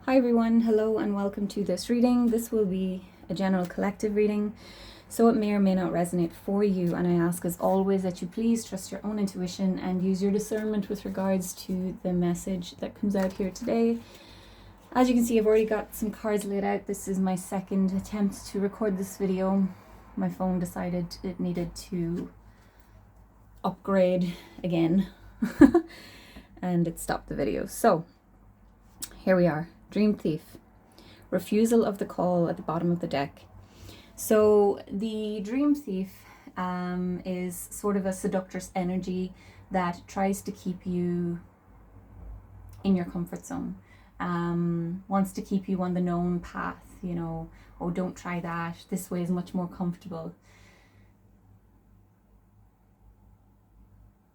Hi everyone, hello and welcome to this reading. This will be a general collective reading, so it may or may not resonate for you, and I ask as always that you please trust your own intuition and use your discernment with regards to the message that comes out here today. As you can see, I've already got some cards laid out. This is my second attempt to record this video. My phone decided it needed to upgrade again and it stopped the video. So here we are. Dream Thief, refusal of the call at the bottom of the deck. So the Dream Thief is sort of a seductress energy that tries to keep you in your comfort zone, wants to keep you on the known path, oh, don't try that, this way is much more comfortable.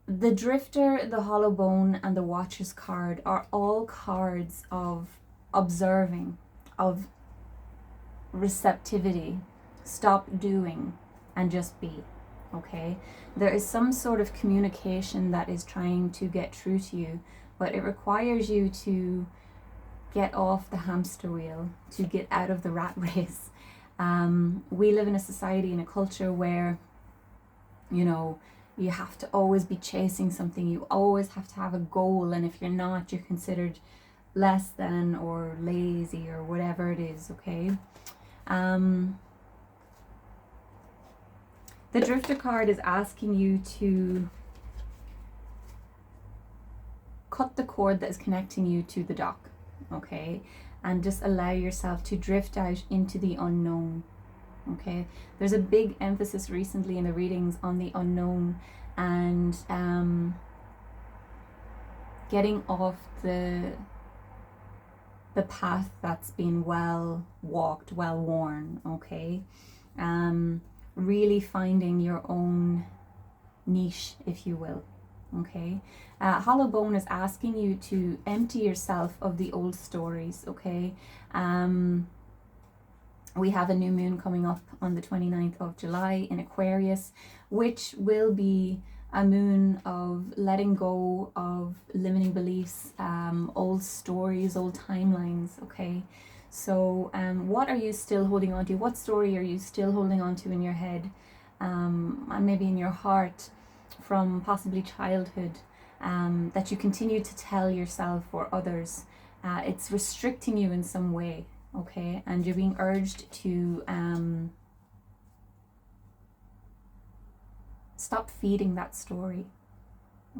The Drifter, the Hollow Bone, and the Watcher's card are all cards of observing, of receptivity. Stop doing and just be. Okay, there is some sort of communication that is trying to get through to you, but it requires you to get off the hamster wheel, to get out of the rat race. We live in a society, in a culture where you have to always be chasing something, you always have to have a goal, and if you're not, you're considered less than or lazy or whatever it is. Okay, the Drifter card is asking you to cut the cord that is connecting you to the dock, okay, and just allow yourself to drift out into the unknown. Okay, there's a big emphasis recently in the readings on the unknown and getting off the path that's been well walked, well worn. Okay, really finding your own niche, if you will. Okay, Hollow Bone is asking you to empty yourself of the old stories. Okay, we have a new moon coming up on the 29th of July in Aquarius, which will be a moon of letting go of limiting beliefs, old stories, old timelines. Okay, so what are you still holding on to? What story are you still holding on to in your head, and maybe in your heart, from possibly childhood, that you continue to tell yourself or others? It's restricting you in some way. Okay, and you're being urged to stop feeding that story.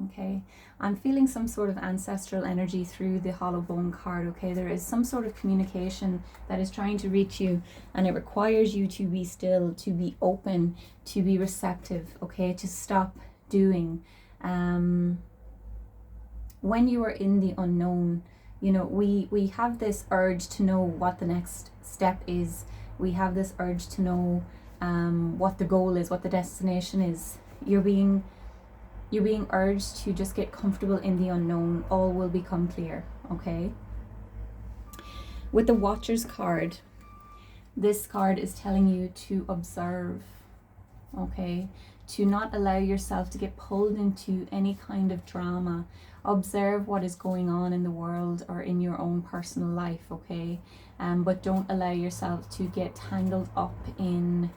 Okay, I'm feeling some sort of ancestral energy through the Hollow Bone card. Okay, there is some sort of communication that is trying to reach you, and it requires you to be still, to be open, to be receptive. Okay, to stop doing. When you are in the unknown, we have this urge to know what the next step is. We have this urge to know what the goal is, what the destination is. You're being urged to just get comfortable in the unknown. All will become clear. Okay, with the Watcher's card, this card is telling you to observe. Okay, to not allow yourself to get pulled into any kind of drama. Observe what is going on in the world or in your own personal life. Okay, but don't allow yourself to get tangled up in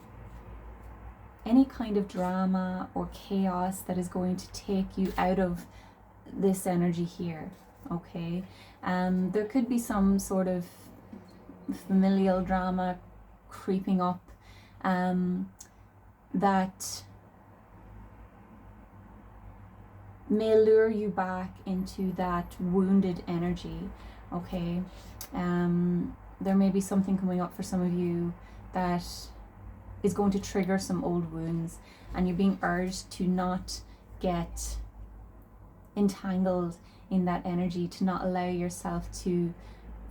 any kind of drama or chaos that is going to take you out of this energy here. Okay, there could be some sort of familial drama creeping up that may lure you back into that wounded energy. Okay, there may be something coming up for some of you that is going to trigger some old wounds, and you're being urged to not get entangled in that energy, to not allow yourself to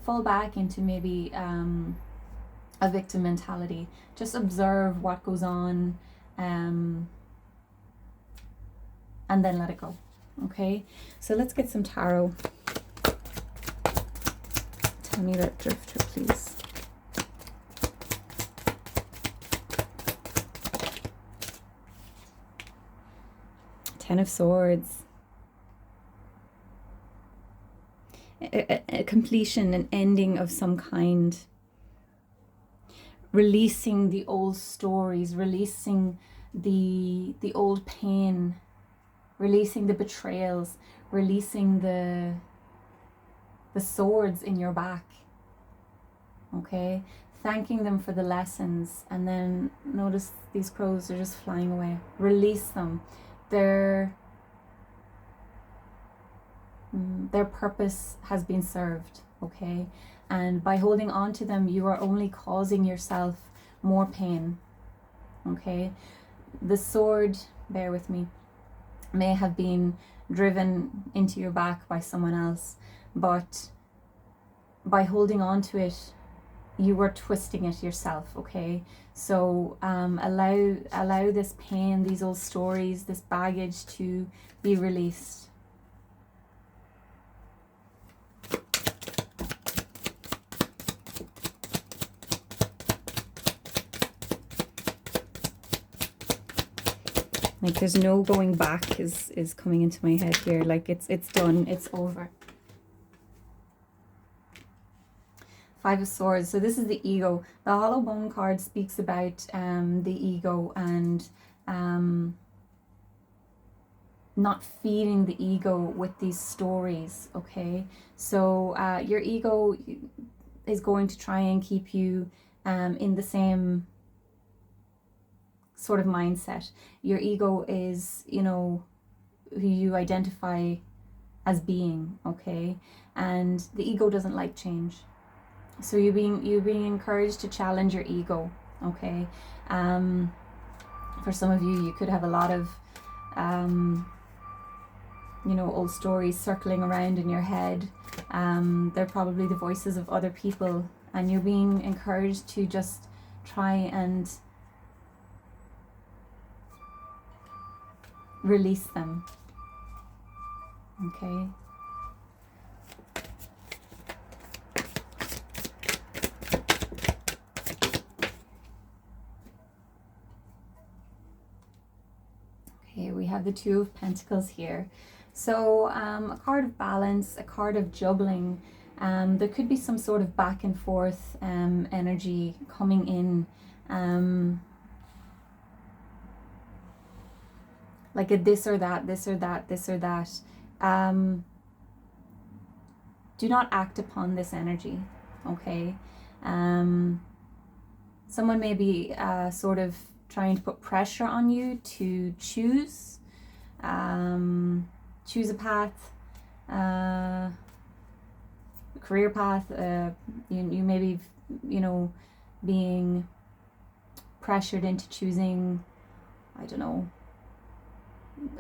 fall back into maybe a victim mentality. Just observe what goes on, and then let it go. Okay, so let's get some tarot. Tell me that Drifter, please. Ten of Swords. a completion, an ending of some kind. Releasing the old stories, releasing the old pain, releasing the betrayals, releasing the swords in your back. Okay, thanking them for the lessons, and then notice these crows are just flying away. Release them. Their purpose has been served. Okay, and by holding on to them, you are only causing yourself more pain. Okay, the sword, bear with me, may have been driven into your back by someone else, but by holding on to it, you were twisting it yourself. Okay, so allow this pain, these old stories, this baggage to be released. Like there's no going back is coming into my head here. Like it's done, it's over. Five of Swords. So this is the ego. The Hollow Bone card speaks about the ego and not feeding the ego with these stories. Okay, so your ego is going to try and keep you in the same sort of mindset. Your ego is, you know, who you identify as being. Okay, and the ego doesn't like change. So you're being encouraged to challenge your ego. Okay, for some of you, you could have a lot of you know, old stories circling around in your head. They're probably the voices of other people, and you're being encouraged to just try and release them. Okay. Okay, we have the Two of Pentacles here. So a card of balance, a card of juggling. There could be some sort of back and forth energy coming in. Like a this or that, this or that, this or that. Do not act upon this energy, okay? Someone may be sort of trying to put pressure on you to choose a path, a career path. You may be, you know, being pressured into choosing, I don't know,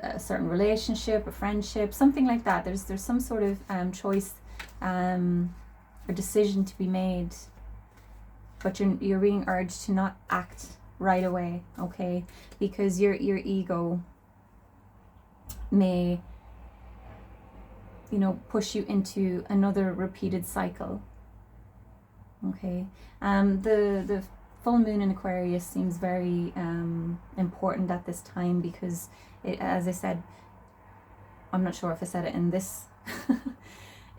a certain relationship, a friendship, something like that. There's some sort of choice or decision to be made, but you're being urged to not act right away, okay? Because your ego may, you know, push you into another repeated cycle. Okay, the full moon in Aquarius seems very important at this time because it, as I said, I'm not sure if I said it in this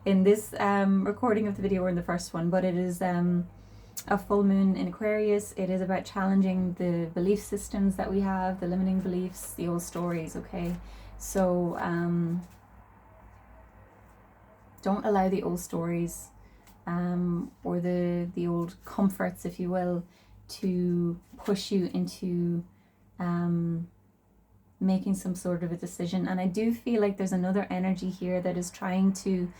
in this recording of the video or in the first one, but it is a full moon in Aquarius. It is about challenging the belief systems that we have, the limiting beliefs, the old stories. Okay, so don't allow the old stories or the old comforts, if you will, to push you into making some sort of a decision. And I do feel like there's another energy here that is trying to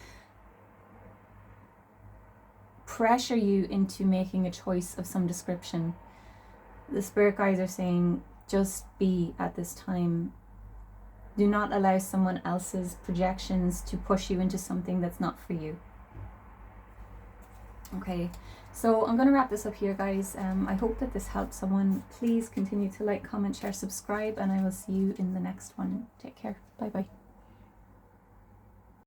pressure you into making a choice of some description. The spirit guides are saying, just be at this time. Do not allow someone else's projections to push you into something that's not for you. Okay, so I'm going to wrap this up here, guys. I hope that this helped someone. Please continue to like, comment, share, subscribe, and I will see you in the next one. Take care. Bye bye.